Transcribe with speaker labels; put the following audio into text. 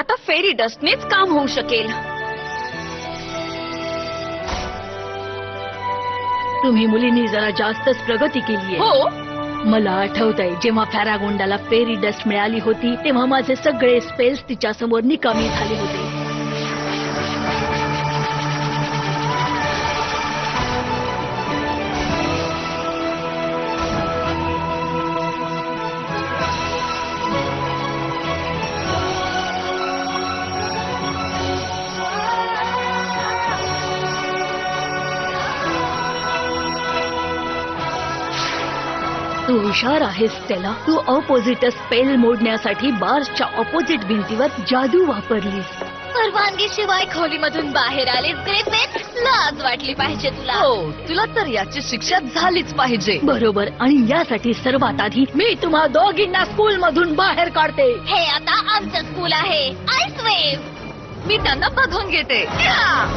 Speaker 1: आता फेरी डस्टनेच काम होऊ शकेल.
Speaker 2: तुम्ही मुलींनी जरा जास्तच प्रगती केलीये.
Speaker 1: हो,
Speaker 2: मला आठवतंय जेव्हा फॅरागोंडाला फेरी डस्ट मिळाली होती तेव्हा माझे सगळे स्पेल्स तिच्या समोर निकामी झाले होते. तू हुशार आहेस स्टेला. तू अपोजिट स्पेल मोडण्यासाठी बार्सच्या ऑपोजिट भिंतीवर जादू वापरलीस.
Speaker 3: परवानगीशिवाय खोलीमधून बाहेर आलीस ग्रिफिन. लाज वाटली पाहिजे तुला.
Speaker 1: हो, तुला तर याची शिक्षा झालीच पाहिजे.
Speaker 2: बरोबर. आणि यासाठी सर्वात आधी मी तुम्हा दोघींना स्कूल मधून बाहेर काढते.
Speaker 3: हे आता आमचं स्कूल आहे. Ice wave.
Speaker 1: मी त्यांना बघून घेते.
Speaker 3: या!